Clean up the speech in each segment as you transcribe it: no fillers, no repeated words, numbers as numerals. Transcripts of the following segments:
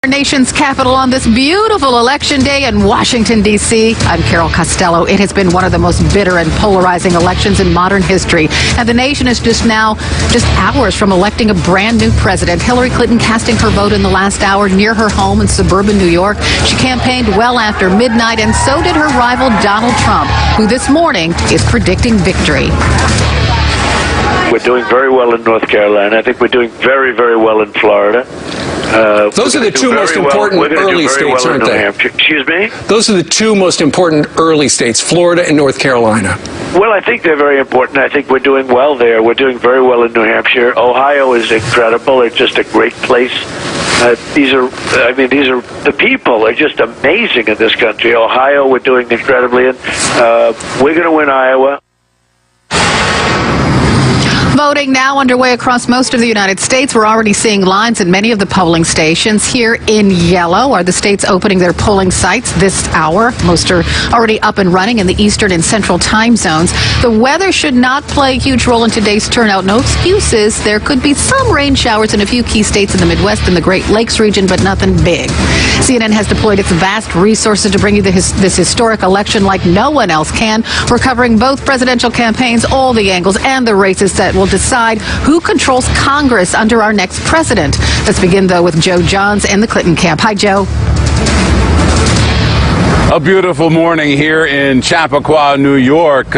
Our nation's capital on this beautiful election day in Washington, D.C. I'm Carol Costello. It has been one of the most bitter and polarizing elections in modern history. And the nation is just hours from electing a brand new president. Hillary Clinton casting her vote in the last hour near her home in suburban New York. She campaigned well after midnight, and so did her rival Donald Trump, who this morning is predicting victory. We're doing very well in North Carolina. I think we're doing very, very well in Florida. Those are the two most important early states, aren't they? Excuse me? Those are the two most important early states, Florida and North Carolina. Well, I think they're very important. I think we're doing well there. We're doing very well in New Hampshire. Ohio is incredible. It's just a great place. The people are just amazing in this country. Ohio, we're doing incredibly. And we're going to win Iowa. Voting now underway across most of the United States. We're already seeing lines in many of the polling stations. Here in yellow are the states opening their polling sites this hour. Most are already up and running in the eastern and central time zones. The weather should not play a huge role in today's turnout. No excuses. There could be some rain showers in a few key states in the Midwest and the Great Lakes region, but nothing big. CNN has deployed its vast resources to bring you this historic election like no one else can. We're covering both presidential campaigns, all the angles, and the races that will decide who controls Congress under our next president. Let's begin, though, with Joe Johns in the Clinton camp. Hi, Joe. A beautiful morning here in Chappaqua, New York,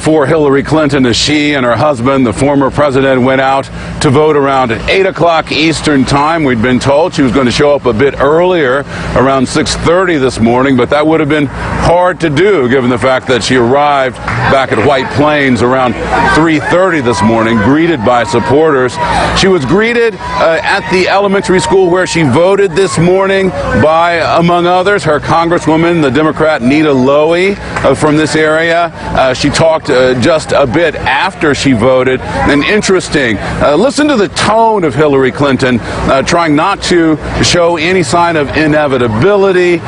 for Hillary Clinton as she and her husband, the former president, went out to vote around 8 o'clock Eastern time. We'd been told she was going to show up a bit earlier, around 6:30 this morning, but that would have been hard to do given the fact that she arrived back at White Plains around 3:30 this morning, greeted by supporters. She was greeted at the elementary school where she voted this morning by, among others, her Congresswoman, the Democrat Nita Lowey from this area. She talked just a bit after she voted. And interesting, listen to the tone of Hillary Clinton, trying not to show any sign of inevitability,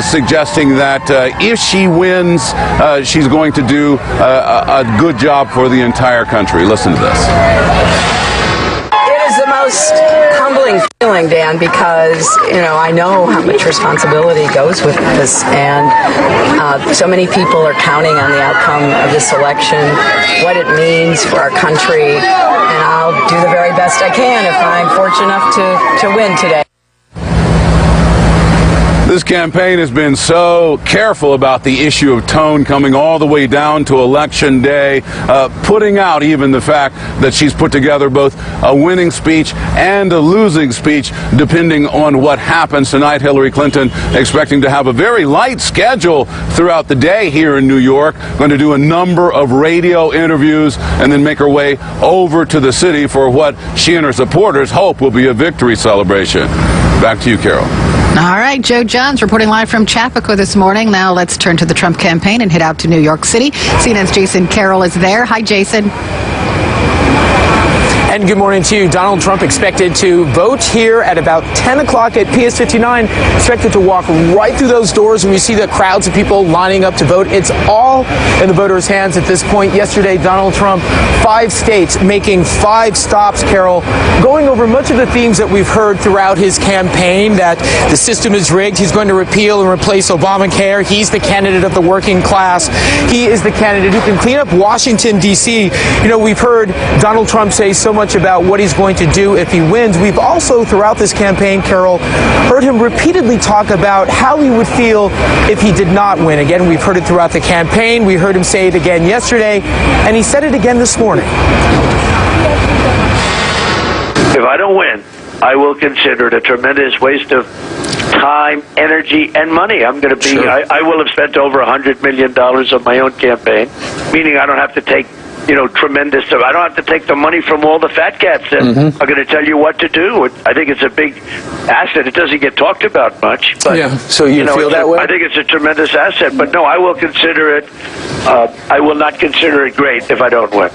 suggesting that if she wins, she's going to do a good job for the entire country. Listen to this. It is the most humbling feeling, Dan, because, I know how much responsibility goes with this, and so many people are counting on the outcome of this election, what it means for our country, and I'll do the very best I can if I'm fortunate enough to win today. This campaign has been so careful about the issue of tone coming all the way down to Election Day, putting out even the fact that she's put together both a winning speech and a losing speech, depending on what happens tonight. Hillary Clinton expecting to have a very light schedule throughout the day here in New York, going to do a number of radio interviews and then make her way over to the city for what she and her supporters hope will be a victory celebration. Back to you, Carol. All right, Joe Johns reporting live from Chappaqua this morning. Now let's turn to the Trump campaign and head out to New York City. CNN's Jason Carroll is there. Hi, Jason. And good morning to you. Donald Trump expected to vote here at about 10 o'clock at PS 59. Expected to walk right through those doors, and we see the crowds of people lining up to vote. It's all in the voters' hands at this point. Yesterday, Donald Trump, 5 states, making 5 stops, Carol, going over much of the themes that we've heard throughout his campaign, that the system is rigged. He's going to repeal and replace Obamacare. He's the candidate of the working class. He is the candidate who can clean up Washington, D.C. We've heard Donald Trump say so much about what he's going to do if he wins. We've also, throughout this campaign, Carol, heard him repeatedly talk about how he would feel if he did not win. Again, we've heard it throughout the campaign. We heard him say it again yesterday, and he said it again this morning. If I don't win, I will consider it a tremendous waste of time, energy, and money. I'm going to be, sure. I will have spent over $100 million on my own campaign, meaning I don't have to take tremendous. I don't have to take the money from all the fat cats that are going to tell you what to do. I think it's a big asset. It doesn't get talked about much. But, yeah. So you feel that way? I think it's a tremendous asset. But no, I will consider it. I will not consider it great if I don't win.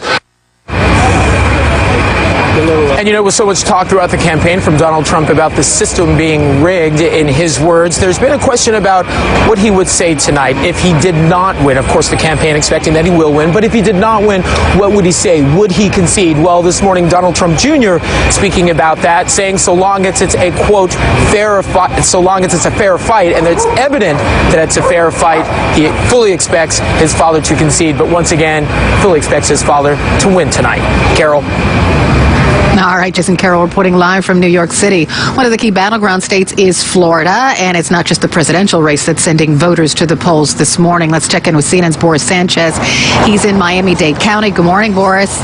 And you know, with so much talk throughout the campaign from Donald Trump about the system being rigged, in his words, there's been a question about what he would say tonight if he did not win. Of course, the campaign expecting that he will win, but if he did not win, what would he say? Would he concede? Well, this morning, Donald Trump Jr. speaking about that, saying so long as it's a, quote, fair fight, so long as it's a fair fight, and it's evident that it's a fair fight, he fully expects his father to concede, but once again, fully expects his father to win tonight. Carol. All right, Jason Carroll reporting live from New York City. One of the key battleground states is Florida, and it's not just the presidential race that's sending voters to the polls this morning. Let's check in with CNN's Boris Sanchez. He's in Miami-Dade County. Good morning, Boris.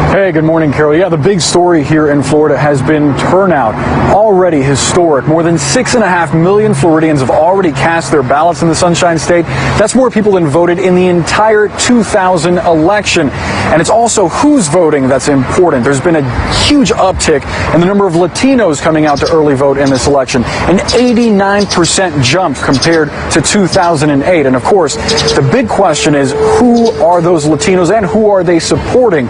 Hey, good morning, Carol. Yeah, the big story here in Florida has been turnout. Already historic. More than 6.5 million Floridians have already cast their ballots in the Sunshine State. That's more people than voted in the entire 2000 election. And it's also who's voting that's important. There's been a huge uptick in the number of Latinos coming out to early vote in this election. An 89% jump compared to 2008. And of course, the big question is who are those Latinos and who are they supporting?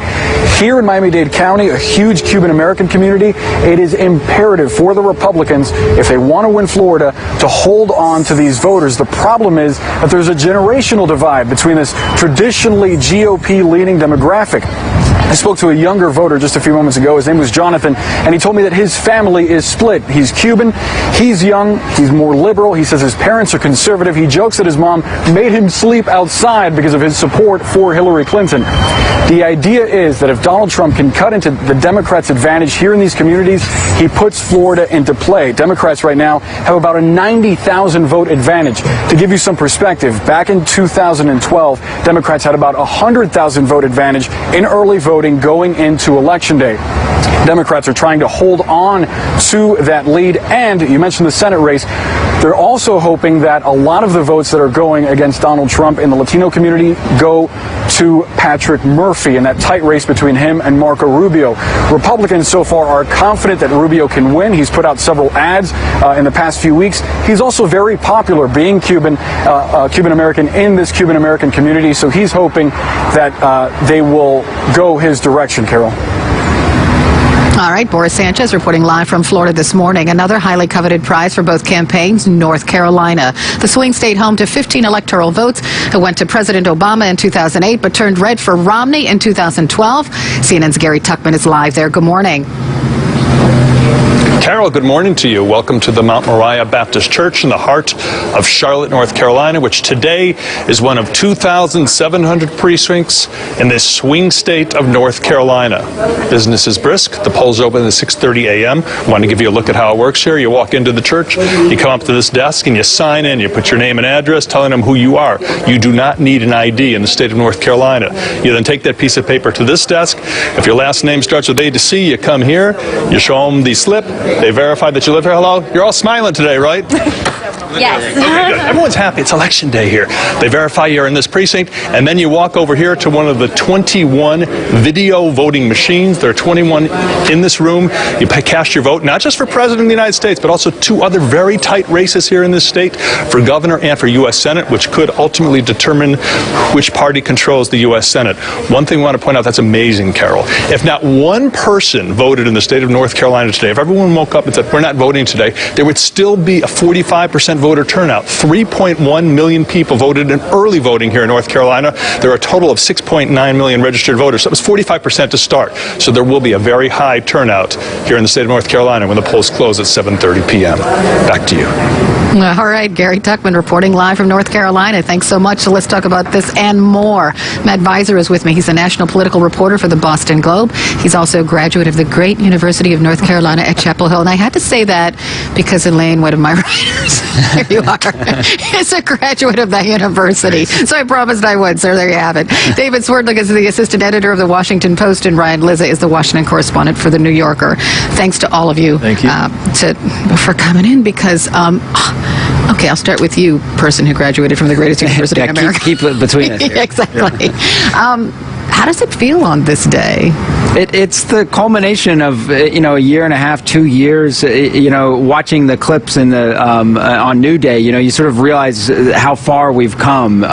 Here in Miami-Dade County, a huge Cuban-American community, it is imperative for the Republicans, if they want to win Florida, to hold on to these voters. The problem is that there's a generational divide between this traditionally GOP-leaning demographic. I spoke to a younger voter just a few moments ago. His name was Jonathan, and he told me that his family is split. He's Cuban, he's young, he's more liberal. He says his parents are conservative. He jokes that his mom made him sleep outside because of his support for Hillary Clinton. The idea is that if Donald Trump can cut into the Democrats' advantage here in these communities, he puts Florida into play. Democrats right now have about a 90,000 vote advantage. To give you some perspective, back in 2012, Democrats had about 100,000 vote advantage in early voting going into Election Day. Democrats are trying to hold on to that lead, and you mentioned the Senate race. They're also hoping that a lot of the votes that are going against Donald Trump in the Latino community go to Patrick Murphy in that tight race between him and Marco Rubio. Republicans so far are confident that Rubio can win. He's put out several ads in the past few weeks. He's also very popular, being Cuban-American in this Cuban-American community, so he's hoping that they will go his direction, Carol. All right, Boris Sanchez reporting live from Florida this morning. Another highly coveted prize for both campaigns, North Carolina. The swing state home to 15 electoral votes that went to President Obama in 2008 but turned red for Romney in 2012. CNN's Gary Tuchman is live there. Good morning. Carol, good morning to you. Welcome to the Mount Moriah Baptist Church in the heart of Charlotte, North Carolina, which today is one of 2,700 precincts in this swing state of North Carolina. Business is brisk. The polls open at 6:30 a.m. I want to give you a look at how it works here. You walk into the church, you come up to this desk, and you sign in. You put your name and address, telling them who you are. You do not need an ID in the state of North Carolina. You then take that piece of paper to this desk. If your last name starts with A to C, you come here, you show them the slip. They verify that you live here. Hello? You're all smiling today, right? Yes. Okay, good. Everyone's happy. It's election day here. They verify you're in this precinct, and then you walk over here to one of the 21 video voting machines. There are 21 in this room. You cast your vote, not just for President of the United States, but also two other very tight races here in this state, for governor and for U.S. Senate, which could ultimately determine which party controls the U.S. Senate. One thing I want to point out that's amazing, Carol. If not one person voted in the state of North Carolina today, if everyone woke up and said, we're not voting today, there would still be a 45% voter turnout. 3.1 million people voted in early voting here in North Carolina. There are a total of 6.9 million registered voters. So it was 45% to start. So there will be a very high turnout here in the state of North Carolina when the polls close at 7:30 p.m. Back to you. All right, Gary Tuchman reporting live from North Carolina. Thanks so much. So let's talk about this and more. Matt Visor is with me. He's a national political reporter for the Boston Globe. He's also a graduate of the great University of North Carolina at Chapel Hill. And I had to say that because Elaine, one of my writers, here you are, is a graduate of that university. So I promised I would. So there you have it. David Swerdlik is the assistant editor of the Washington Post, and Ryan Lizza is the Washington correspondent for the New Yorker. Thanks to all of you. Thank you. For coming in, because okay, I'll start with you, person who graduated from the greatest university in America. Keep it between us here. Exactly. How does it feel on this day? It's the culmination of a year and a half, 2 years. Watching the clips in the on New Day, you sort of realize how far we've come.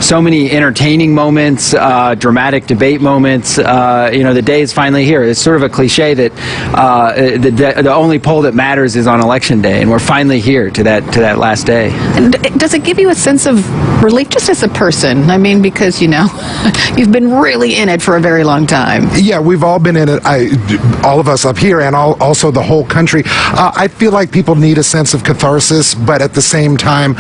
So many entertaining moments, dramatic debate moments. The day is finally here. It's sort of a cliche that the only poll that matters is on Election Day, and we're finally here to that last day. And does it give you a sense of relief just as a person? I mean, because you've been really in it for a very long time. Yeah, we've all been in it. All of us up here, and also the whole country. I feel like people need a sense of catharsis, but at the same time,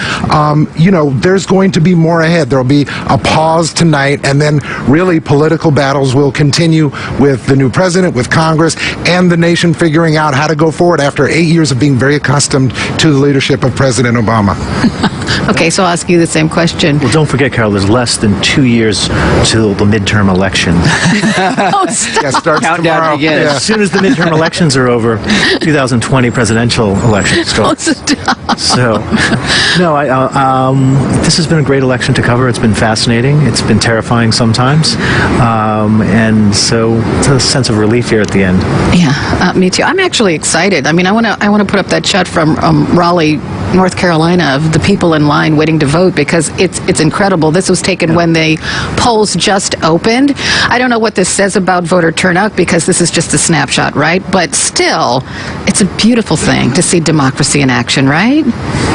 there's going to be more ahead. There'll be a pause tonight, and then really political battles will continue with the new president, with Congress, and the nation figuring out how to go forward after 8 years of being very accustomed to the leadership of President Obama. Okay, so I'll ask you the same question. Well, don't forget, Carol, there's less than 2 years till the midterm election. Oh, stop. Yeah, starts Countdown tomorrow. begins. Yeah. As soon as the midterm elections are over, 2020 presidential election starts. Oh, stop. So, no, this has been a great election to cover. It's been fascinating. It's been terrifying sometimes. And so it's a sense of relief here at the end. Yeah, me too. I'm actually excited. I mean, I want to put up that shot from Raleigh, North Carolina, of the people in line waiting to vote, because it's incredible. This was taken when the polls just opened. I don't know what this says about voter turnout, because this is just a snapshot, right? But still, it's a beautiful thing to see democracy in action, right?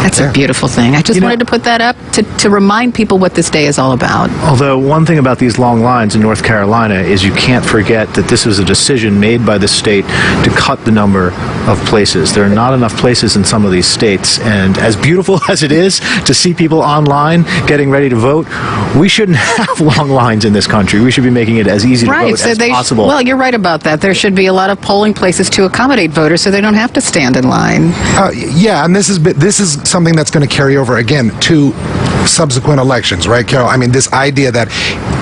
That's a beautiful thing. I just wanted to put that up to remind people what this day is all about. Although one thing about these long lines in North Carolina is you can't forget that this was a decision made by the state to cut the number of places. There are not enough places in some of these states, and as beautiful as it is to see people online getting ready to vote, we shouldn't have long lines in this country. We should be making it as easy to vote as possible. Well, you're right about that. There should be a lot of polling places to accommodate voters so they don't have to stand in line. Yeah, and this is something that's going to carry over again to subsequent elections, right, Carol? I mean, this idea that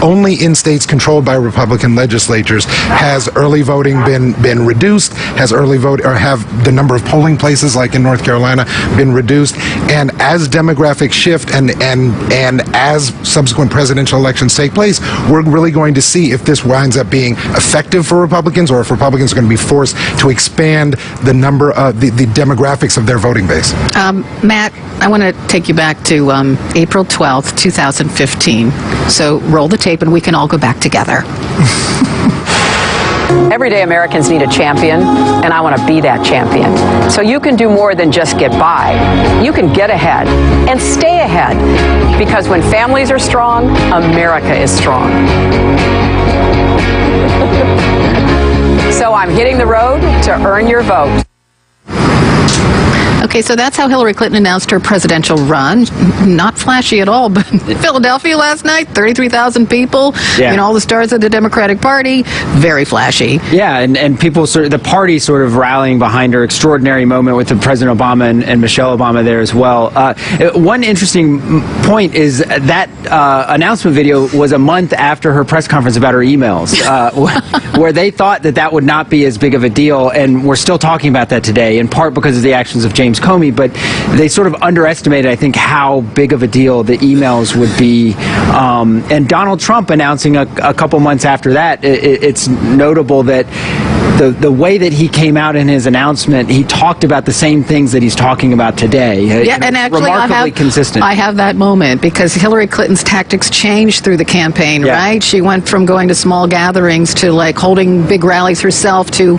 only in states controlled by Republican legislatures has early voting been reduced, has early vote, or have the number of polling places like in North Carolina been reduced, and as demographics shift and as subsequent presidential elections take place, we're really going to see if this winds up being effective for Republicans, or if Republicans are going to be forced to expand the number of the demographics of their voting base. Matt, I want to take you back to April 12th, 2015. So roll the tape and we can all go back together. Everyday Americans need a champion, and I want to be that champion. So you can do more than just get by. You can get ahead and stay ahead, because when families are strong, America is strong. So I'm hitting the road to earn your vote. Okay, so that's how Hillary Clinton announced her presidential run. Not flashy at all, but in Philadelphia last night, 33,000 people, all the stars of the Democratic Party, very flashy. Yeah, and people, the party sort of rallying behind her. Extraordinary moment with President Obama and Michelle Obama there as well. One interesting point is that announcement video was a month after her press conference about her emails, where they thought that would not be as big of a deal, and we're still talking about that today, in part because of the actions of James Comey, but they sort of underestimated, I think, how big of a deal the emails would be. And Donald Trump announcing a couple months after that, it's notable that the way that he came out in his announcement, he talked about the same things that he's talking about today. Yeah, and actually, remarkably consistent. I have that moment because Hillary Clinton's tactics changed through the campaign, right? She went from going to small gatherings to like holding big rallies herself to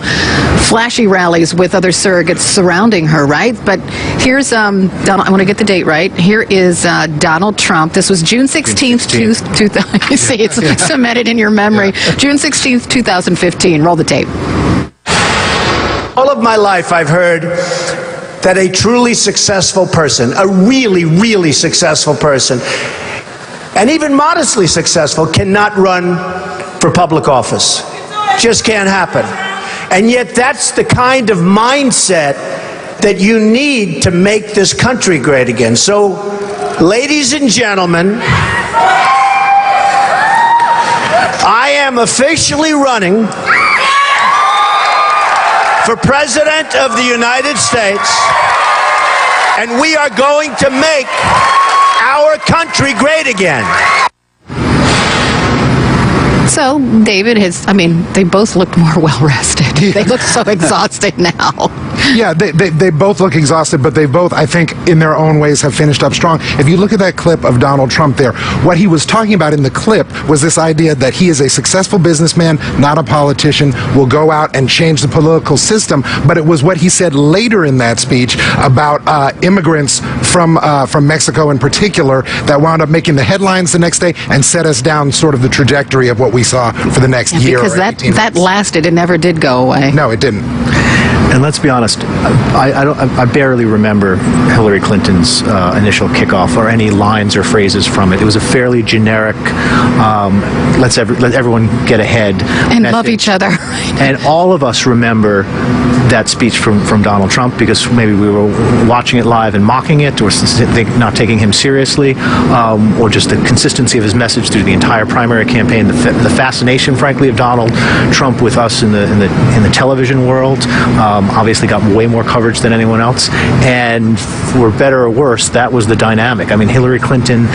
flashy rallies with other surrogates surrounding her, right? But here's Donald. I want to get the date right. Here is Donald Trump. This was June 16th. You see, it's cemented in your memory. June 16th, 2015. Roll the tape. All of my life, I've heard that a truly successful person, a really, really successful person, and even modestly successful, cannot run for public office. Just can't happen. And yet that's the kind of mindset that you need to make this country great again. So, ladies and gentlemen, I am officially running for President of the United States, and we are going to make our country great again. So David they both looked more well-rested. They look so exhausted now. Yeah, they both look exhausted, but they both, I think, in their own ways have finished up strong. If you look at that clip of Donald Trump there, what he was talking about in the clip was this idea that he is a successful businessman, not a politician, will go out and change the political system. But it was what he said later in that speech about immigrants from Mexico in particular that wound up making the headlines the next day and set us down sort of the trajectory of what we saw for the next year. Because that lasted. It never did go away. No, it didn't. And let's be honest, I barely remember Hillary Clinton's initial kickoff or any lines or phrases from it. It was a fairly generic, let everyone get ahead. And message. Love each other. And all of us remember that speech from Donald Trump because maybe we were watching it live and mocking it or not taking him seriously, or just the consistency of his message through the entire primary campaign, the fascination, frankly, of Donald Trump with us in the television world. Obviously got way more coverage than anyone else, and for better or worse, that was the dynamic. I mean, Hillary Clinton,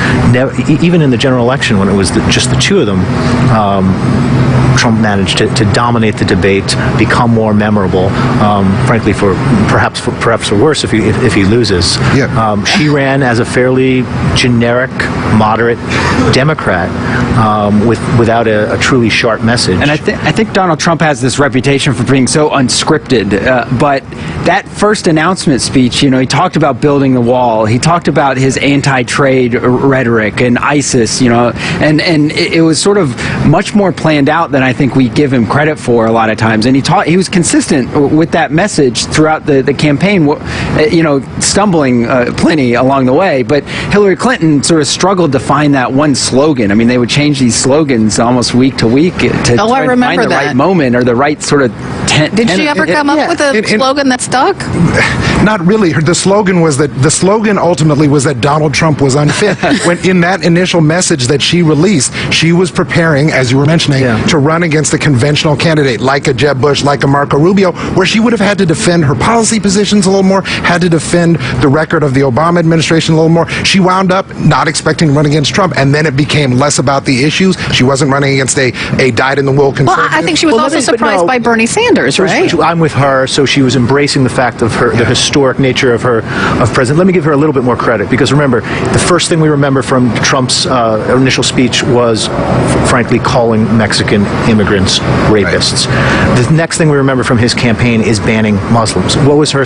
even in the general election when it was just the two of them, Trump managed to dominate the debate, become more memorable. Frankly, perhaps for worse if he loses. Yeah. She ran as a fairly generic, moderate Democrat without a truly sharp message. And I think Donald Trump has this reputation for being so unscripted. But that first announcement speech, he talked about building the wall. He talked about his anti-trade rhetoric and ISIS, and it was sort of much more planned out than I think we give him credit for a lot of times. And he was consistent with that message throughout the campaign, stumbling plenty along the way. But Hillary Clinton sort of struggled to find that one slogan. I mean, they would change these slogans almost week to week to try to find the right moment or the right sort of Did she ever come up with a slogan that stuck? Not really. The slogan ultimately was that Donald Trump was unfit. When in that initial message that she released, she was preparing, as you were mentioning, to run against a conventional candidate like a Jeb Bush, like a Marco Rubio, where she would have had to defend her policy positions a little more, had to defend the record of the Obama administration a little more. She wound up not expecting to run against Trump, and then it became less about the issues. She wasn't running against a dyed-in-the-wool conservative. Well, I think she was also surprised by Bernie Sanders, right? I'm with her, so she was embracing the fact of the historic nature of president. Let me give her a little bit more credit, because remember, the first thing we remember from Trump's initial speech was, frankly, calling Mexican immigrants rapists. Right. The next thing we remember from his campaign is banning Muslims. What was her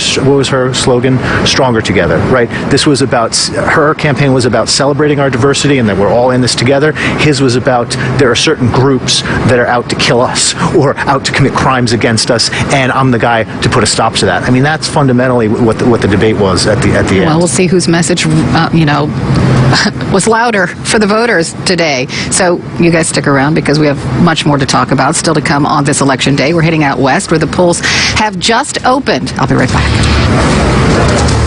slogan? Stronger together, right? Her campaign was about celebrating our diversity and that we're all in this together. His was about there are certain groups that are out to kill us or out to commit crimes against us, and I'm the guy to put a stop to that. I mean, that's fundamentally what the debate was at the end. Well, we'll see whose message, was louder for the voters today. So you guys stick around because we have much more to talk about still to come on this election day. We're heading out west where the polls have just opened. I'll be right back.